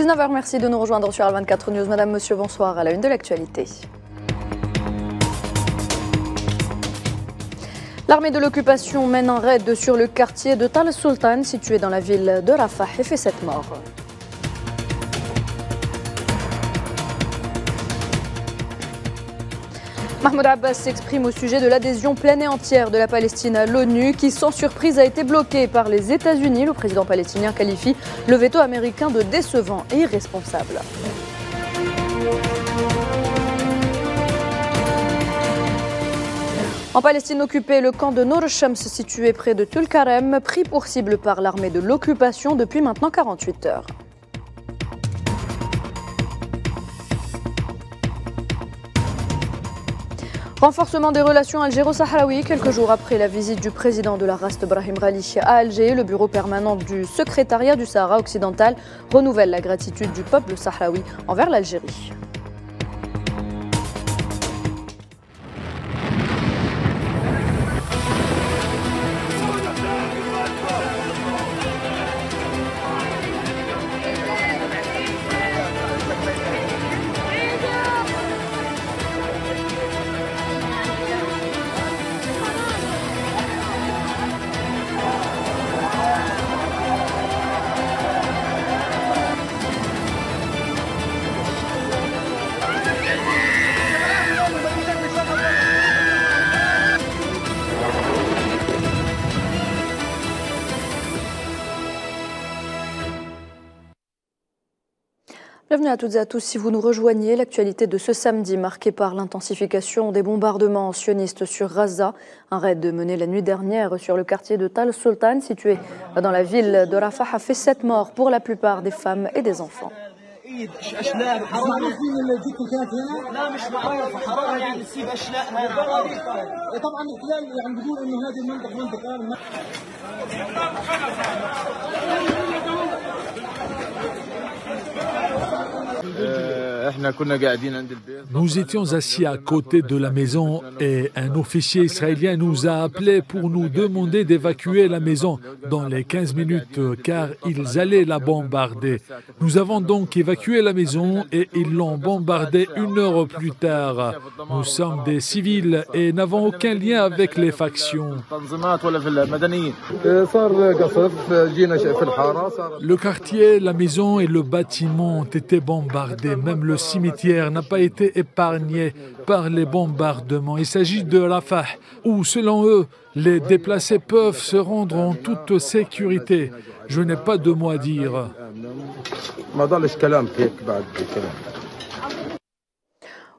19h, merci de nous rejoindre sur Al24 News. Madame, monsieur, bonsoir. À la une de l'actualité. L'armée de l'occupation mène un raid sur le quartier de Tal Sultan, situé dans la ville de Rafah, et fait 7 morts. Mahmoud Abbas s'exprime au sujet de l'adhésion pleine et entière de la Palestine à l'ONU, qui sans surprise a été bloquée par les États-Unis. Le président palestinien qualifie le veto américain de décevant et irresponsable. En Palestine occupée, le camp de Nour Shams, situé près de Tulkarem, pris pour cible par l'armée de l'occupation depuis maintenant 48 heures. Renforcement des relations algéro-sahraouies. Quelques jours après la visite du président de la Rast Brahim Ghali à Alger, le bureau permanent du secrétariat du Sahara occidental renouvelle la gratitude du peuple sahraoui envers l'Algérie. Bienvenue à toutes et à tous. Si vous nous rejoignez, l'actualité de ce samedi marquée par l'intensification des bombardements sionistes sur Gaza. Un raid mené la nuit dernière sur le quartier de Tal Sultan, situé dans la ville de Rafah, a fait 7 morts, pour la plupart des femmes et des enfants. Nous étions assis à côté de la maison et un officier israélien nous a appelés pour nous demander d'évacuer la maison dans les 15 minutes car ils allaient la bombarder. Nous avons donc évacué la maison et ils l'ont bombardée 1 heure plus tard. Nous sommes des civils et n'avons aucun lien avec les factions. Le quartier, la maison et le bâtiment ont été bombardés. Même le cimetière n'a pas été épargné par les bombardements. Il s'agit de Rafah, où, selon eux, les déplacés peuvent se rendre en toute sécurité. Je n'ai pas de mot à dire.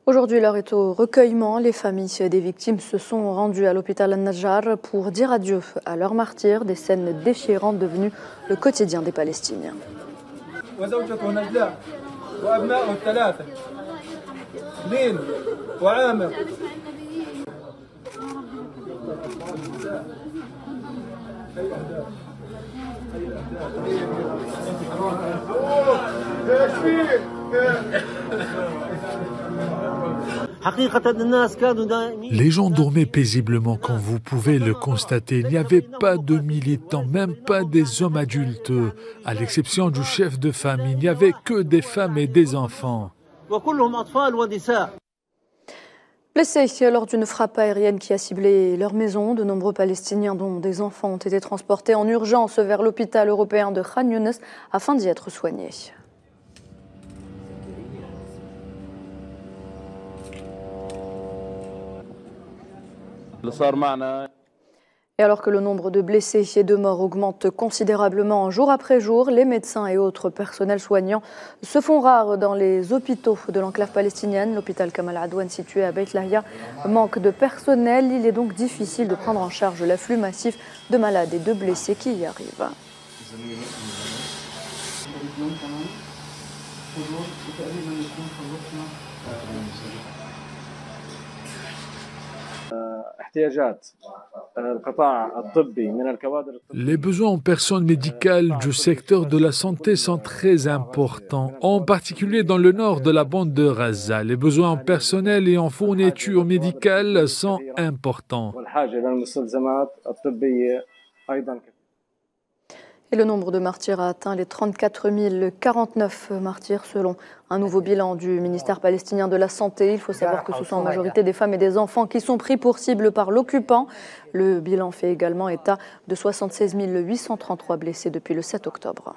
Aujourd'hui, l'heure est au recueillement. Les familles des victimes se sont rendues à l'hôpital Al-Najjar pour dire adieu à leurs martyrs, des scènes déchirantes devenues le quotidien des Palestiniens. وأبنائه 3 لين وعامر. Les gens dormaient paisiblement, comme vous pouvez le constater. Il n'y avait pas de militants, même pas des hommes adultes. À l'exception du chef de famille, il n'y avait que des femmes et des enfants. Blessés lors d'une frappe aérienne qui a ciblé leur maison, de nombreux Palestiniens, dont des enfants, ont été transportés en urgence vers l'hôpital européen de Khan Younes afin d'y être soignés. Et alors que le nombre de blessés et de morts augmente considérablement jour après jour, les médecins et autres personnels soignants se font rares dans les hôpitaux de l'enclave palestinienne. L'hôpital Kamal Adwan, situé à Beit Lahia, manque de personnel. Il est donc difficile de prendre en charge l'afflux massif de malades et de blessés qui y arrivent. Les besoins en personnes médicales du secteur de la santé sont très importants, en particulier dans le nord de la bande de Gaza. Les besoins en personnel et en fournitures médicales sont importants. Et le nombre de martyrs a atteint les 34 049 martyrs selon un nouveau bilan du ministère palestinien de la Santé. Il faut savoir que ce sont en majorité des femmes et des enfants qui sont pris pour cible par l'occupant. Le bilan fait également état de 76 833 blessés depuis le 7 octobre.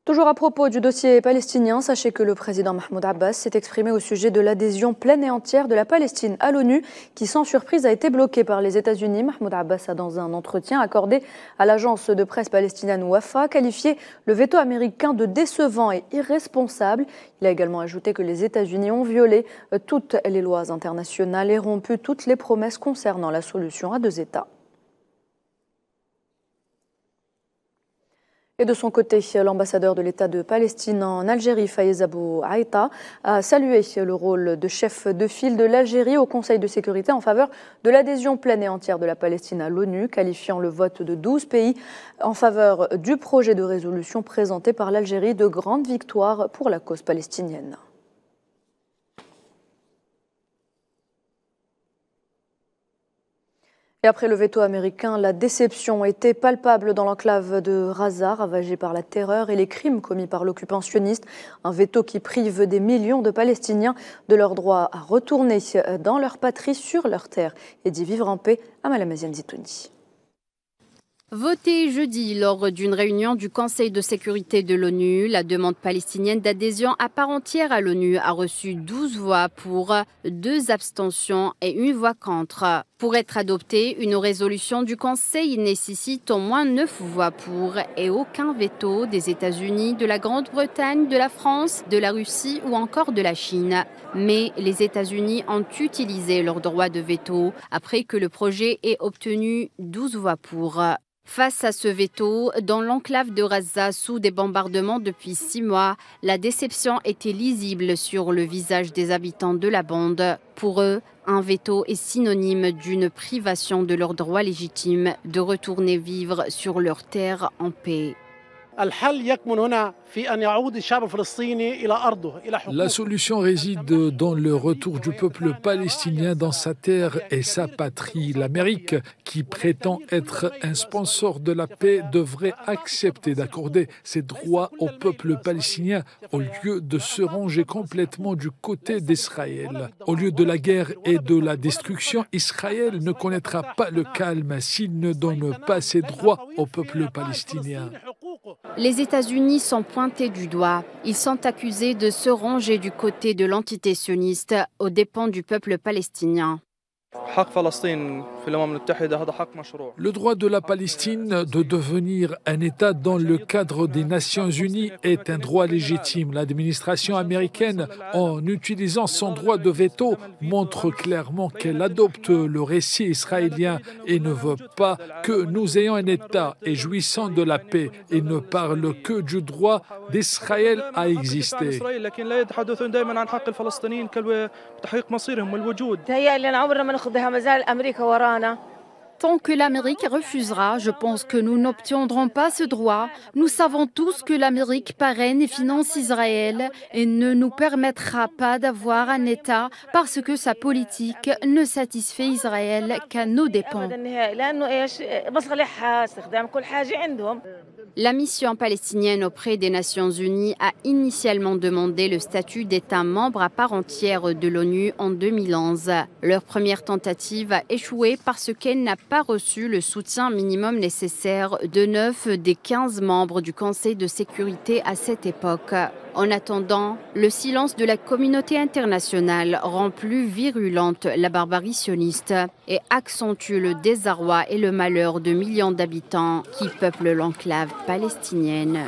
Toujours à propos du dossier palestinien, sachez que le président Mahmoud Abbas s'est exprimé au sujet de l'adhésion pleine et entière de la Palestine à l'ONU, qui sans surprise a été bloquée par les États-Unis. Mahmoud Abbas a, dans un entretien accordé à l'agence de presse palestinienne Wafa, qualifié le veto américain de décevant et irresponsable. Il a également ajouté que les États-Unis ont violé toutes les lois internationales et rompu toutes les promesses concernant la solution à deux États. Et de son côté, l'ambassadeur de l'État de Palestine en Algérie, Fayez Abou Aïta, a salué le rôle de chef de file de l'Algérie au Conseil de sécurité en faveur de l'adhésion pleine et entière de la Palestine à l'ONU, qualifiant le vote de 12 pays en faveur du projet de résolution présenté par l'Algérie de grande victoire pour la cause palestinienne. Et après le veto américain, la déception était palpable dans l'enclave de Rafah, ravagée par la terreur et les crimes commis par l'occupant sioniste. Un veto qui prive des millions de Palestiniens de leur droit à retourner dans leur patrie, sur leur terre, et d'y vivre en paix. Amala Maziane Zitouni. Voté jeudi lors d'une réunion du Conseil de sécurité de l'ONU, la demande palestinienne d'adhésion à part entière à l'ONU a reçu 12 voix pour, 2 abstentions et 1 voix contre. Pour être adoptée, une résolution du Conseil nécessite au moins 9 voix pour et aucun veto des États-Unis, de la Grande-Bretagne, de la France, de la Russie ou encore de la Chine. Mais les États-Unis ont utilisé leur droit de veto après que le projet ait obtenu 12 voix pour. Face à ce veto, dans l'enclave de Rafah, sous des bombardements depuis 6 mois, la déception était lisible sur le visage des habitants de la bande. Pour eux, un veto est synonyme d'une privation de leur droit légitime de retourner vivre sur leur terre en paix. La solution réside dans le retour du peuple palestinien dans sa terre et sa patrie. L'Amérique, qui prétend être un sponsor de la paix, devrait accepter d'accorder ses droits au peuple palestinien au lieu de se ranger complètement du côté d'Israël. Au lieu de la guerre et de la destruction, Israël ne connaîtra pas le calme s'il ne donne pas ses droits au peuple palestinien. Les États-Unis sont pointés du doigt. Ils sont accusés de se ranger du côté de l'entité sioniste aux dépens du peuple palestinien. Le droit de la Palestine de devenir un État dans le cadre des Nations Unies est un droit légitime. L'administration américaine, en utilisant son droit de veto, montre clairement qu'elle adopte le récit israélien et ne veut pas que nous ayons un État et jouissant de la paix et ne parle que du droit d'Israël à exister. Tant que l'Amérique refusera, je pense que nous n'obtiendrons pas ce droit. Nous savons tous que l'Amérique parraine et finance Israël et ne nous permettra pas d'avoir un État parce que sa politique ne satisfait Israël qu'à nos dépens. La mission palestinienne auprès des Nations Unies a initialement demandé le statut d'État membre à part entière de l'ONU en 2011. Leur première tentative a échoué parce qu'elle n'a pas reçu le soutien minimum nécessaire de 9 des 15 membres du Conseil de sécurité à cette époque. En attendant, le silence de la communauté internationale rend plus virulente la barbarie sioniste et accentue le désarroi et le malheur de millions d'habitants qui peuplent l'enclave palestinienne.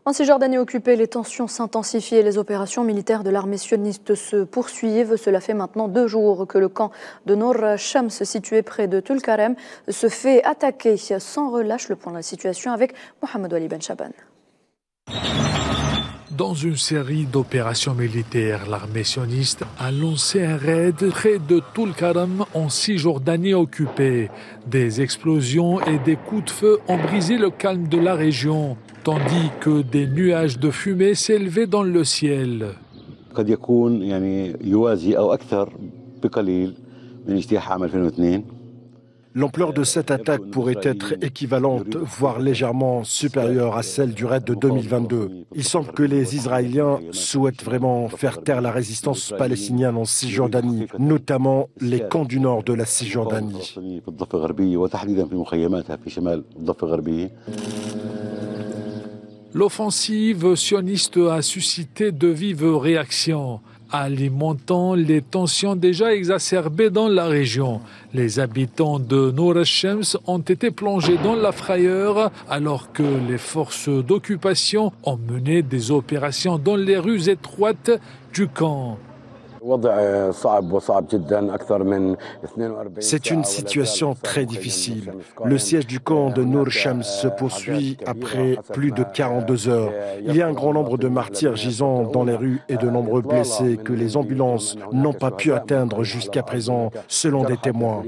En Cisjordanie occupée, les tensions s'intensifient et les opérations militaires de l'armée sioniste se poursuivent. Cela fait maintenant 2 jours que le camp de Nour Shams, situé près de Tulkarem, se fait attaquer sans relâche. Le point de la situation avec Mohamed Ali Ben Chaban. Dans une série d'opérations militaires, l'armée sioniste a lancé un raid près de Tulkarem en Cisjordanie occupée. Des explosions et des coups de feu ont brisé le calme de la région, tandis que des nuages de fumée s'élevaient dans le ciel. قد يكون يعني يوازي أو أكثر بقليل من اجتياح عام 2002. L'ampleur de cette attaque pourrait être équivalente, voire légèrement supérieure à celle du raid de 2022. Il semble que les Israéliens souhaitent vraiment faire taire la résistance palestinienne en Cisjordanie, notamment les camps du nord de la Cisjordanie. L'offensive sioniste a suscité de vives réactions, alimentant les tensions déjà exacerbées dans la région. Les habitants de Nour al-Shams ont été plongés dans la frayeur alors que les forces d'occupation ont mené des opérations dans les rues étroites du camp. C'est une situation très difficile. Le siège du camp de Nour Shams se poursuit après plus de 42 heures. Il y a un grand nombre de martyrs gisant dans les rues et de nombreux blessés que les ambulances n'ont pas pu atteindre jusqu'à présent, selon des témoins.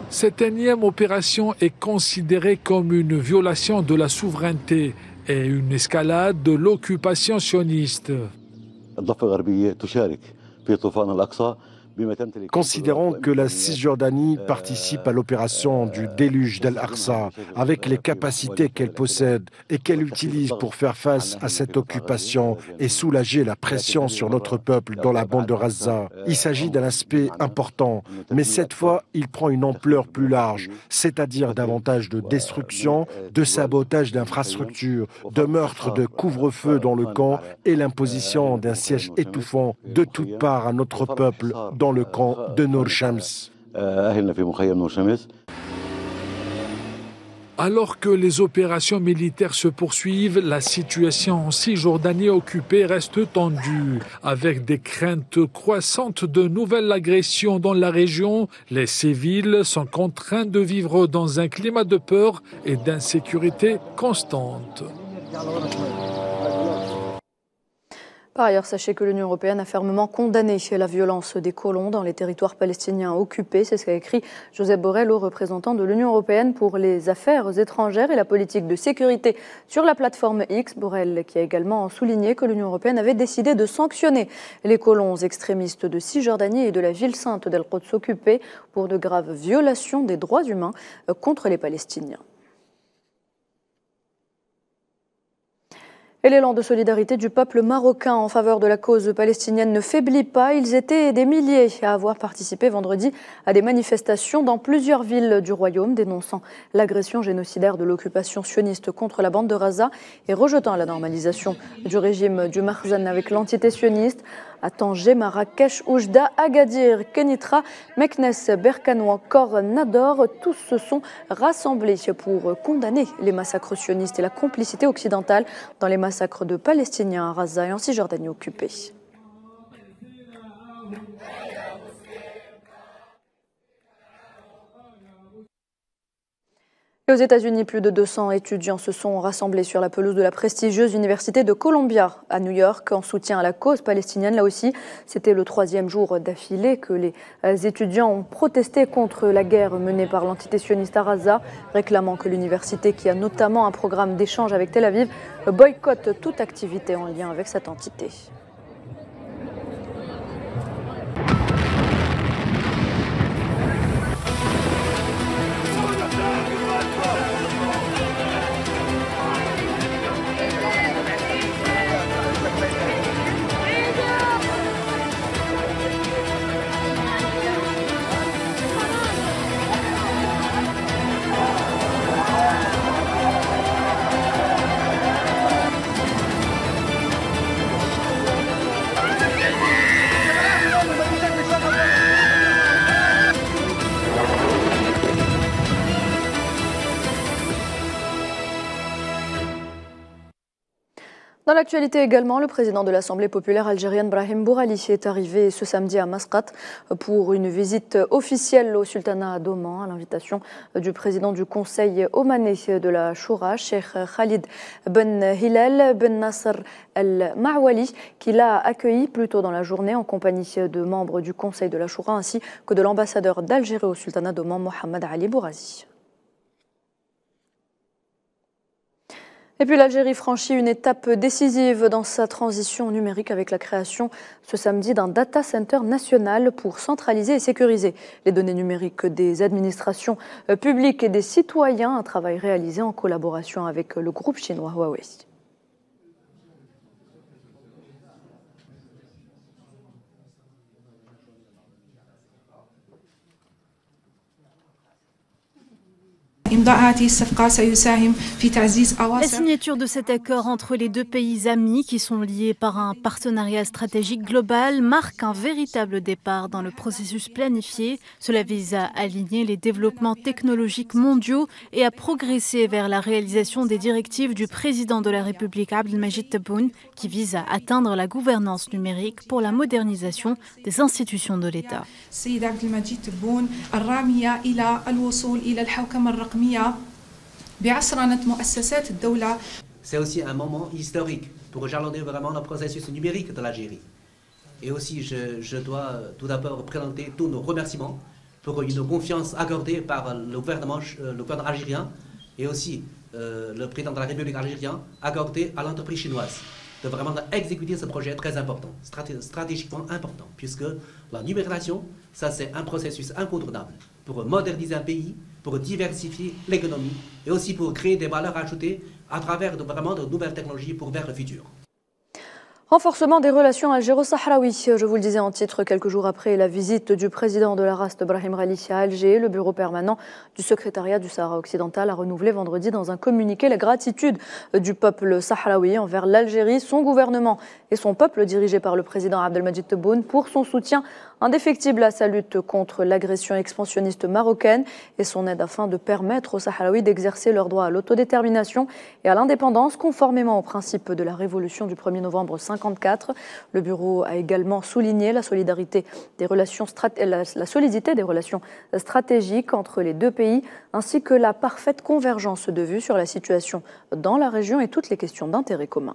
Cette énième opération est considérée comme une violation de la souveraineté et une escalade de l'occupation sioniste. Considérons que la Cisjordanie participe à l'opération du déluge d'Al-Aqsa avec les capacités qu'elle possède et qu'elle utilise pour faire face à cette occupation et soulager la pression sur notre peuple dans la bande de Gaza. Il s'agit d'un aspect important, mais cette fois, il prend une ampleur plus large, c'est-à-dire davantage de destruction, de sabotage d'infrastructures, de meurtres, de couvre-feu dans le camp et l'imposition d'un siège étouffant de toutes parts à notre peuple dans le camp de Nour Shams. Alors que les opérations militaires se poursuivent, la situation en Cisjordanie occupée reste tendue. Avec des craintes croissantes de nouvelles agressions dans la région, les civils sont contraints de vivre dans un climat de peur et d'insécurité constante. Par ailleurs, sachez que l'Union européenne a fermement condamné la violence des colons dans les territoires palestiniens occupés. C'est ce qu'a écrit Josep Borrell, haut représentant de l'Union européenne pour les affaires étrangères et la politique de sécurité sur la plateforme X. Borrell qui a également souligné que l'Union européenne avait décidé de sanctionner les colons extrémistes de Cisjordanie et de la ville sainte d'Al-Quds occupée pour de graves violations des droits humains contre les Palestiniens. Et l'élan de solidarité du peuple marocain en faveur de la cause palestinienne ne faiblit pas. Ils étaient des milliers à avoir participé vendredi à des manifestations dans plusieurs villes du royaume dénonçant l'agression génocidaire de l'occupation sioniste contre la bande de Gaza et rejetant la normalisation du régime du Makhzen avec l'entité sioniste. À Tanger, Marrakech, Oujda, Agadir, Kenitra, Meknès, Berkane ou encore Nador, tous se sont rassemblés pour condamner les massacres sionistes et la complicité occidentale dans les massacres de Palestiniens à Gaza et en Cisjordanie occupée. Et aux États-Unis, plus de 200 étudiants se sont rassemblés sur la pelouse de la prestigieuse université de Columbia à New York en soutien à la cause palestinienne. Là aussi, c'était le 3e jour d'affilée que les étudiants ont protesté contre la guerre menée par l'entité sioniste à Gaza, réclamant que l'université, qui a notamment un programme d'échange avec Tel Aviv, boycotte toute activité en lien avec cette entité. Dans l'actualité également, le président de l'Assemblée populaire algérienne, Brahim Bourali, est arrivé ce samedi à Masqat pour une visite officielle au sultanat d'Oman à l'invitation du président du Conseil omanais de la Choura, Cheikh Khalid Ben Hilal Ben Nasser Al-Ma'wali, qui l'a accueilli plus tôt dans la journée en compagnie de membres du Conseil de la Choura ainsi que de l'ambassadeur d'Algérie au sultanat d'Oman, Mohamed Ali Bourazi. Et puis l'Algérie franchit une étape décisive dans sa transition numérique avec la création ce samedi d'un data center national pour centraliser et sécuriser les données numériques des administrations publiques et des citoyens, un travail réalisé en collaboration avec le groupe chinois Huawei. La signature de cet accord entre les deux pays amis qui sont liés par un partenariat stratégique global marque un véritable départ dans le processus planifié. Cela vise à aligner les développements technologiques mondiaux et à progresser vers la réalisation des directives du président de la République Abdelmajid Tebboune qui vise à atteindre la gouvernance numérique pour la modernisation des institutions de l'État. C'est aussi un moment historique pour jalonner vraiment le processus numérique de l'Algérie. Et aussi, je dois tout d'abord présenter tous nos remerciements pour une confiance accordée par le gouvernement algérien et aussi le président de la République algérienne accordé à l'entreprise chinoise de vraiment exécuter ce projet très important, stratégiquement important, puisque la numérisation, ça c'est un processus incontournable pour moderniser un pays, pour diversifier l'économie et aussi pour créer des valeurs ajoutées à travers vraiment de nouvelles technologies pour vers le futur. Renforcement des relations algéro-sahraouies. Je vous le disais en titre, quelques jours après la visite du président de la RAST, Brahim Ralici, à Alger, le bureau permanent du secrétariat du Sahara occidental a renouvelé vendredi dans un communiqué la gratitude du peuple sahraoui envers l'Algérie, son gouvernement et son peuple dirigé par le président Abdelmajid Tebboune pour son soutien indéfectible à sa lutte contre l'agression expansionniste marocaine et son aide afin de permettre aux Sahraouis d'exercer leur droit à l'autodétermination et à l'indépendance conformément aux principes de la révolution du 1er novembre 1954. Le bureau a également souligné la solidité des relations stratégiques entre les deux pays ainsi que la parfaite convergence de vues sur la situation dans la région et toutes les questions d'intérêt commun.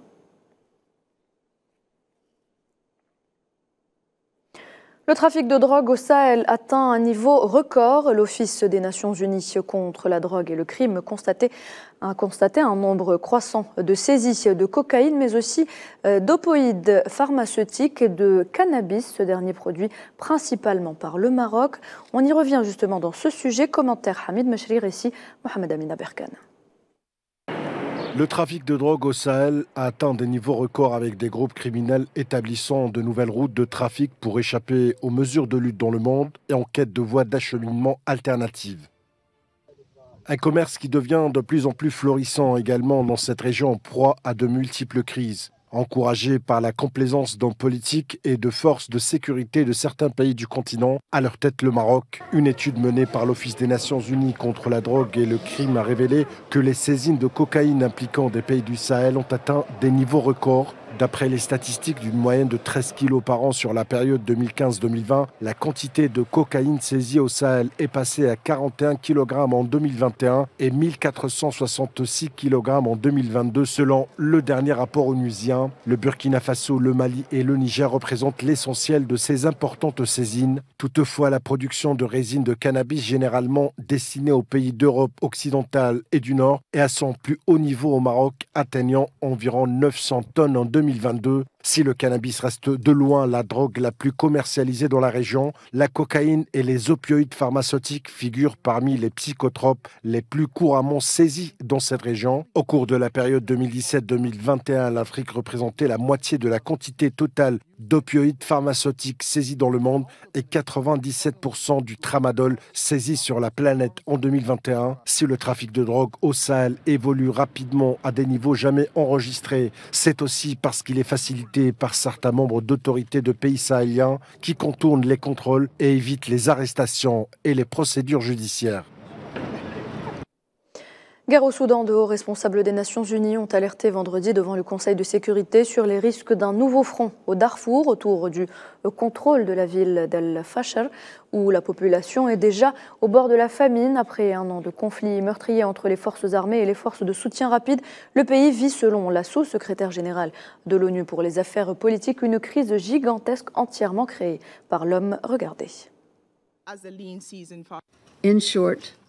Le trafic de drogue au Sahel atteint un niveau record. L'Office des Nations Unies contre la drogue et le crime a constaté un nombre croissant de saisies de cocaïne, mais aussi d'opioïdes pharmaceutiques et de cannabis, ce dernier produit principalement par le Maroc. On y revient justement dans ce sujet. Commentaire Hamid Mechri, récit Mohamed Amina Berkane. Le trafic de drogue au Sahel a atteint des niveaux records avec des groupes criminels établissant de nouvelles routes de trafic pour échapper aux mesures de lutte dans le monde et en quête de voies d'acheminement alternatives. Un commerce qui devient de plus en plus florissant également dans cette région en proie à de multiples crises. Encouragé par la complaisance d'hommes politiques et de forces de sécurité de certains pays du continent, à leur tête le Maroc. Une étude menée par l'Office des Nations Unies contre la drogue et le crime a révélé que les saisines de cocaïne impliquant des pays du Sahel ont atteint des niveaux records. D'après les statistiques d'une moyenne de 13 kilos par an sur la période 2015-2020, la quantité de cocaïne saisie au Sahel est passée à 41 kg en 2021 et 1466 kg en 2022 selon le dernier rapport onusien. Le Burkina Faso, le Mali et le Niger représentent l'essentiel de ces importantes saisines. Toutefois, la production de résine de cannabis généralement destinée aux pays d'Europe occidentale et du Nord est à son plus haut niveau au Maroc, atteignant environ 900 tonnes en 2022. Si le cannabis reste de loin la drogue la plus commercialisée dans la région, la cocaïne et les opioïdes pharmaceutiques figurent parmi les psychotropes les plus couramment saisis dans cette région. Au cours de la période 2017-2021, l'Afrique représentait la moitié de la quantité totale d'opioïdes pharmaceutiques saisis dans le monde et 97% du tramadol saisi sur la planète en 2021. Si le trafic de drogue au Sahel évolue rapidement à des niveaux jamais enregistrés, c'est aussi parce qu'il est facilité par certains membres d'autorités de pays sahéliens qui contournent les contrôles et évitent les arrestations et les procédures judiciaires. Guerre au Soudan, de hauts responsables des Nations Unies ont alerté vendredi devant le Conseil de sécurité sur les risques d'un nouveau front au Darfour autour du contrôle de la ville d'Al-Fasher où la population est déjà au bord de la famine. Après un an de conflit meurtrier entre les forces armées et les forces de soutien rapide, le pays vit, selon la sous-secrétaire générale de l'ONU pour les affaires politiques, une crise gigantesque entièrement créée par l'homme. Regardez.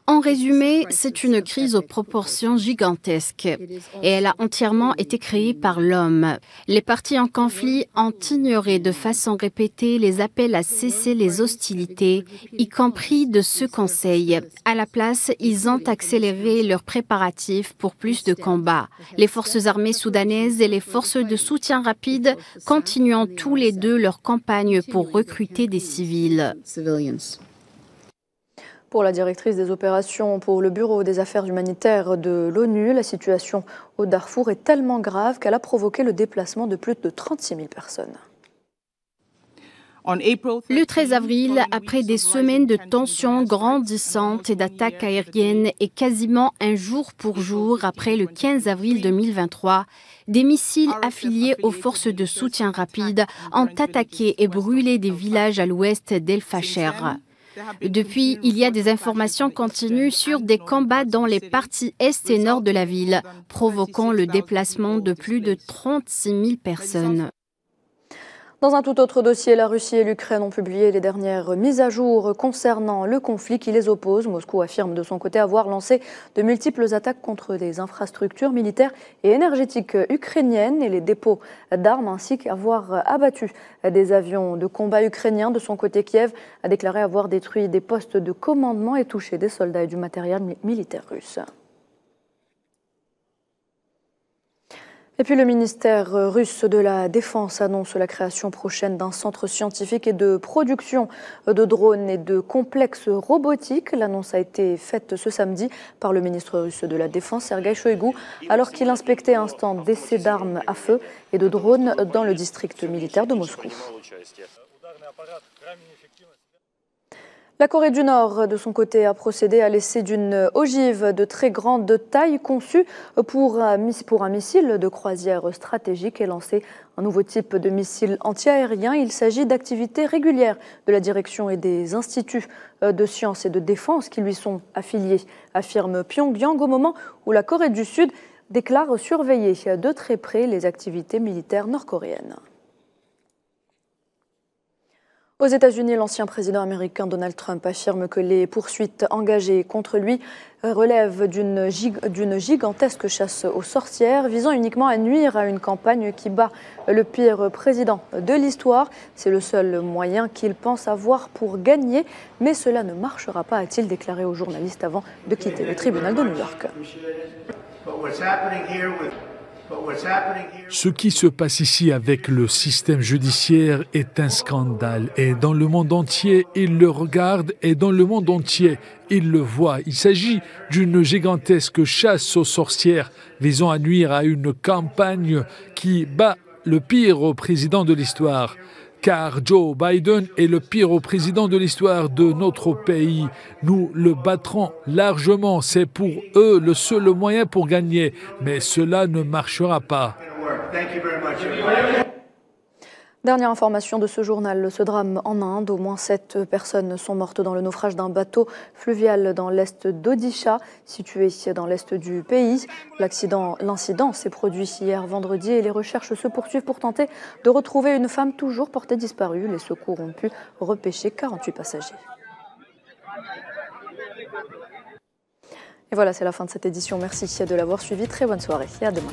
En résumé, c'est une crise aux proportions gigantesques et elle a entièrement été créée par l'homme. Les parties en conflit ont ignoré de façon répétée les appels à cesser les hostilités, y compris de ce Conseil. À la place, ils ont accéléré leurs préparatifs pour plus de combats. Les forces armées soudanaises et les forces de soutien rapide continuent tous les deux leur campagne pour recruter des civils. Pour la directrice des opérations pour le Bureau des affaires humanitaires de l'ONU, la situation au Darfour est tellement grave qu'elle a provoqué le déplacement de plus de 36 000 personnes. Le 13 avril, après des semaines de tensions grandissantes et d'attaques aériennes et quasiment un jour pour jour après le 15 avril 2023, des missiles affiliés aux forces de soutien rapide ont attaqué et brûlé des villages à l'ouest d'El Fasher. Depuis, il y a des informations continues sur des combats dans les parties est et nord de la ville, provoquant le déplacement de plus de 36 000 personnes. Dans un tout autre dossier, la Russie et l'Ukraine ont publié les dernières mises à jour concernant le conflit qui les oppose. Moscou affirme de son côté avoir lancé de multiples attaques contre des infrastructures militaires et énergétiques ukrainiennes et les dépôts d'armes, ainsi qu'avoir abattu des avions de combat ukrainiens. De son côté, Kiev a déclaré avoir détruit des postes de commandement et touché des soldats et du matériel militaire russe. Et puis le ministère russe de la Défense annonce la création prochaine d'un centre scientifique et de production de drones et de complexes robotiques. L'annonce a été faite ce samedi par le ministre russe de la Défense, Sergueï Shoïgou, alors qu'il inspectait un stand d'essai d'armes à feu et de drones dans le district militaire de Moscou. La Corée du Nord, de son côté, a procédé à l'essai d'une ogive de très grande taille conçue pour un missile de croisière stratégique et lancé un nouveau type de missile antiaérien. Il s'agit d'activités régulières de la direction et des instituts de sciences et de défense qui lui sont affiliés, affirme Pyongyang au moment où la Corée du Sud déclare surveiller de très près les activités militaires nord-coréennes. Aux États-Unis, l'ancien président américain Donald Trump affirme que les poursuites engagées contre lui relèvent d'une gigantesque chasse aux sorcières, visant uniquement à nuire à une campagne qui bat le pire président de l'histoire. C'est le seul moyen qu'il pense avoir pour gagner, mais cela ne marchera pas, a-t-il déclaré aux journalistes avant de quitter le tribunal de New York. Ce qui se passe ici avec le système judiciaire est un scandale. Et dans le monde entier, ils le regardent et dans le monde entier, ils le voient. Il s'agit d'une gigantesque chasse aux sorcières visant à nuire à une campagne qui bat le pire président de l'histoire. Car Joe Biden est le pire président de l'histoire de notre pays. Nous le battrons largement. C'est pour eux le seul moyen pour gagner. Mais cela ne marchera pas. Dernière information de ce journal, ce drame en Inde. Au moins 7 personnes sont mortes dans le naufrage d'un bateau fluvial dans l'est d'Odisha, situé dans l'est du pays. L'incident s'est produit hier vendredi et les recherches se poursuivent pour tenter de retrouver une femme toujours portée disparue. Les secours ont pu repêcher 48 passagers. Et voilà, c'est la fin de cette édition. Merci de l'avoir suivi. Très bonne soirée et à demain.